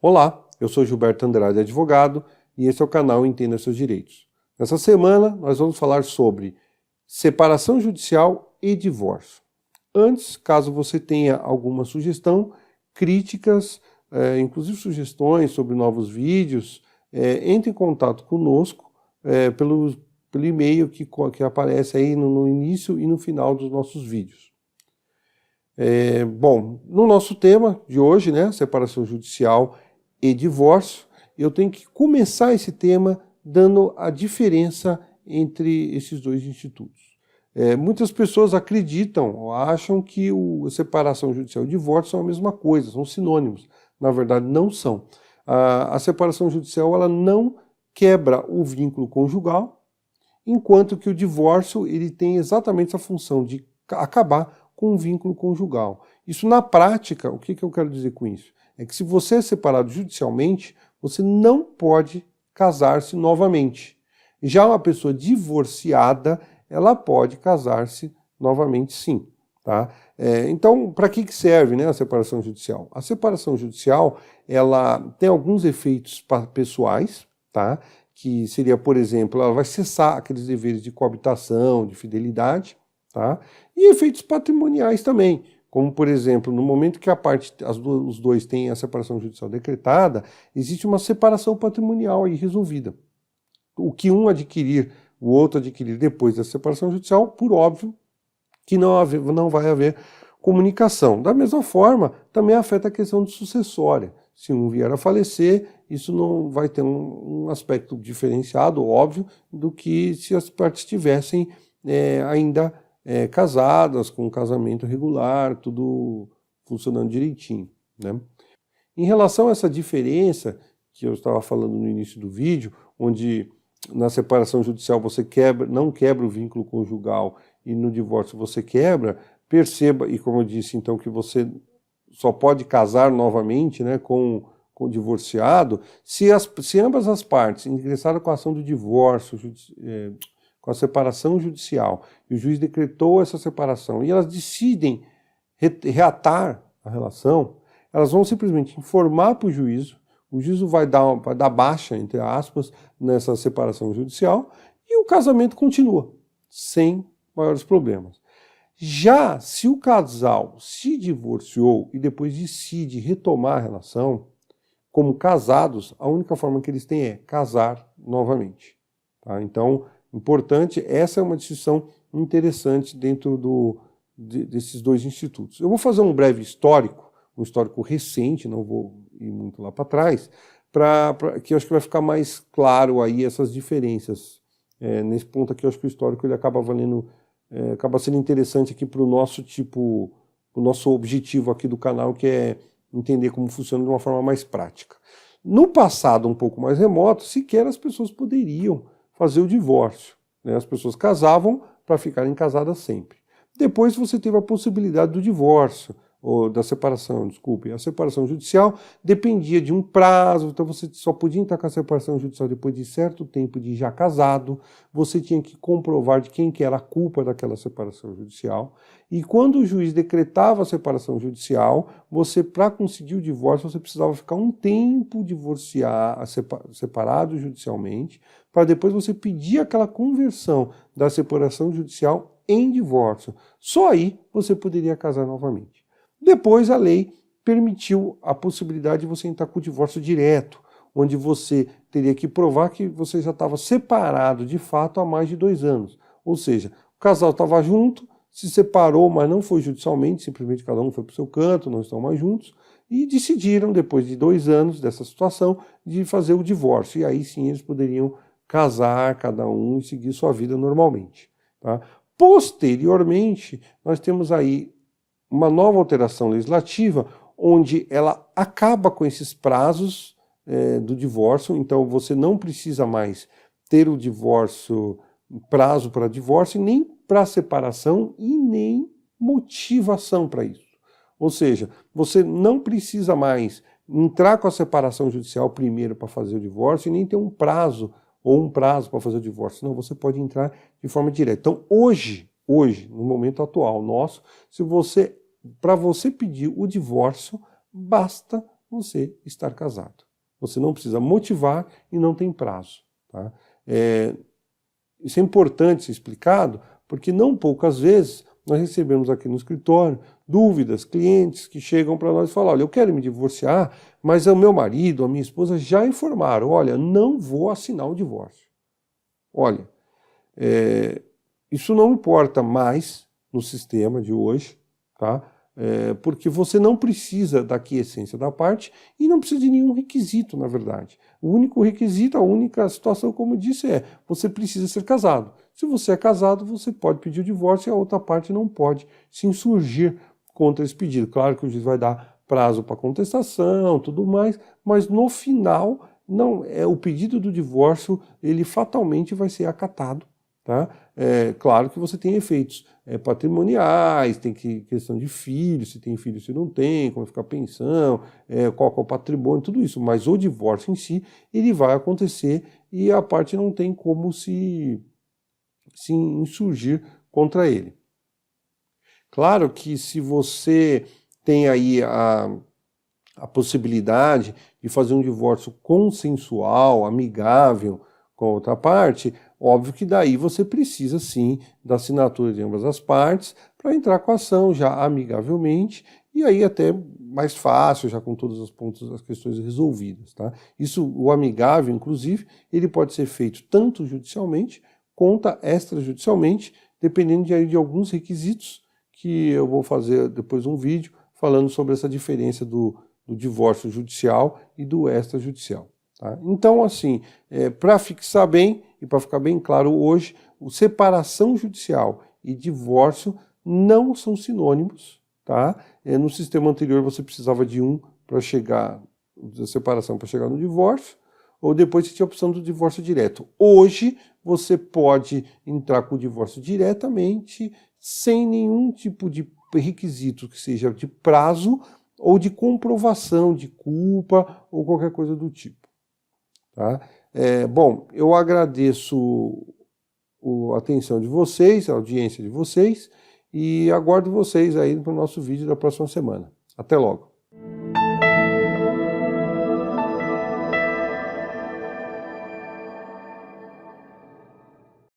Olá, eu sou Gilberto Andrade, advogado, e esse é o canal Entenda Seus Direitos. Nessa semana, nós vamos falar sobre separação judicial e divórcio. Antes, caso você tenha alguma sugestão, críticas, inclusive sugestões sobre novos vídeos, entre em contato conosco pelo e-mail que aparece aí no início e no final dos nossos vídeos. Bom, no nosso tema de hoje, né, separação judicial e divórcio, eu tenho que começar esse tema dando a diferença entre esses dois institutos. Muitas pessoas acreditam ou acham que a separação judicial e o divórcio são a mesma coisa, são sinônimos. Na verdade, não são. A separação judicial ela não quebra o vínculo conjugal, enquanto que o divórcio ele tem exatamente essa função de acabar com o vínculo conjugal. Isso na prática, o que eu quero dizer com isso? É que se você é separado judicialmente, você não pode casar-se novamente. Já uma pessoa divorciada, ela pode casar-se novamente sim. Tá? Então, para que serve, né, a separação judicial? A separação judicial ela tem alguns efeitos pessoais, tá? Que seria, por exemplo, ela vai cessar aqueles deveres de coabitação, de fidelidade, tá? E efeitos patrimoniais também, como, por exemplo, no momento que os dois têm a separação judicial decretada, existe uma separação patrimonial aí resolvida. O que um adquirir, o outro adquirir depois da separação judicial, por óbvio, que não vai haver comunicação. Da mesma forma, também afeta a questão de sucessória. Se um vier a falecer, isso não vai ter um aspecto diferenciado, óbvio, do que se as partes estivessem ainda casadas, com um casamento regular, tudo funcionando direitinho, né? Em relação a essa diferença que eu estava falando no início do vídeo, onde na separação judicial você não quebra o vínculo conjugal e no divórcio você quebra, perceba, e como eu disse então, que você só pode casar novamente, né, com o divorciado, se ambas as partes ingressaram com a ação do divórcio, com a separação judicial, e o juiz decretou essa separação, e elas decidem reatar a relação, elas vão simplesmente informar para o juízo vai dar baixa, entre aspas, nessa separação judicial, e o casamento continua, sem maiores problemas. Já se o casal se divorciou e depois decide retomar a relação, como casados, a única forma que eles têm é casar novamente. Tá? Então, importante, essa é uma distinção interessante dentro desses dois institutos. Eu vou fazer um breve histórico, um histórico recente, não vou ir muito lá para trás, que eu acho que vai ficar mais claro aí essas diferenças. Nesse ponto aqui, eu acho que o histórico ele acaba sendo interessante aqui para o nosso objetivo aqui do canal, que é entender como funciona de uma forma mais prática. No passado um pouco mais remoto, sequer as pessoas poderiam fazer o divórcio, né? As pessoas casavam para ficarem casadas sempre. Depois você teve a possibilidade do divórcio, ou da separação, desculpe. A separação judicial dependia de um prazo, então você só podia entrar com a separação judicial depois de certo tempo de já casado, você tinha que comprovar de quem que era a culpa daquela separação judicial, e quando o juiz decretava a separação judicial, para conseguir o divórcio, você precisava ficar um tempo separado judicialmente, para depois você pedir aquela conversão da separação judicial em divórcio. Só aí você poderia casar novamente. Depois a lei permitiu a possibilidade de você entrar com o divórcio direto, onde você teria que provar que você já estava separado de fato há mais de 2 anos. Ou seja, o casal estava junto, se separou, mas não foi judicialmente, simplesmente cada um foi para o seu canto, não estão mais juntos, e decidiram, depois de 2 anos dessa situação, de fazer o divórcio. E aí sim eles poderiam casar cada um e seguir sua vida normalmente. Tá? Posteriormente, nós temos aí uma nova alteração legislativa, onde ela acaba com esses prazos do divórcio, então você não precisa mais ter o divórcio, prazo para divórcio, nem para separação e nem motivação para isso. Ou seja, você não precisa mais entrar com a separação judicial primeiro para fazer o divórcio e nem ter um prazo para fazer o divórcio. Não, você pode entrar de forma direta. Então, hoje, no momento atual nosso, para você pedir o divórcio, basta você estar casado. Você não precisa motivar e não tem prazo. Tá? Isso é importante ser explicado, porque não poucas vezes nós recebemos aqui no escritório dúvidas, clientes que chegam para nós e falam, olha, eu quero me divorciar, mas o meu marido, a minha esposa já informaram, olha, não vou assinar o divórcio. Olha, isso não importa mais no sistema de hoje, tá? Porque você não precisa da aquiescência da parte e não precisa de nenhum requisito, na verdade. O único requisito, a única situação, como eu disse, você precisa ser casado. Se você é casado, você pode pedir o divórcio e a outra parte não pode se insurgir contra esse pedido. Claro que o juiz vai dar prazo para contestação, tudo mais, mas no final, não, o pedido do divórcio, ele fatalmente vai ser acatado. Tá? Claro que você tem efeitos patrimoniais, tem questão de filhos, se tem filho, se não tem, como fica a pensão, qual é o patrimônio, tudo isso. Mas o divórcio em si, ele vai acontecer e a parte não tem como se insurgir contra ele. Claro que se você tem aí a possibilidade de fazer um divórcio consensual, amigável com a outra parte, óbvio que daí você precisa sim da assinatura de ambas as partes para entrar com a ação já amigavelmente e aí até mais fácil, já com todos os pontos, as questões resolvidas. Tá? Isso, o amigável, inclusive, ele pode ser feito tanto judicialmente quanto extrajudicialmente, dependendo de alguns requisitos que eu vou fazer depois um vídeo falando sobre essa diferença do divórcio judicial e do extrajudicial. Tá? Então, assim, para fixar bem e para ficar bem claro hoje, separação judicial e divórcio não são sinônimos. Tá? No sistema anterior você precisava de um para chegar, da separação para chegar no divórcio, ou depois você tinha a opção do divórcio direto. Hoje você pode entrar com o divórcio diretamente, sem nenhum tipo de requisito que seja de prazo ou de comprovação de culpa ou qualquer coisa do tipo. Tá? Bom, eu agradeço a atenção de vocês, a audiência de vocês, e aguardo vocês aí para o nosso vídeo da próxima semana. Até logo!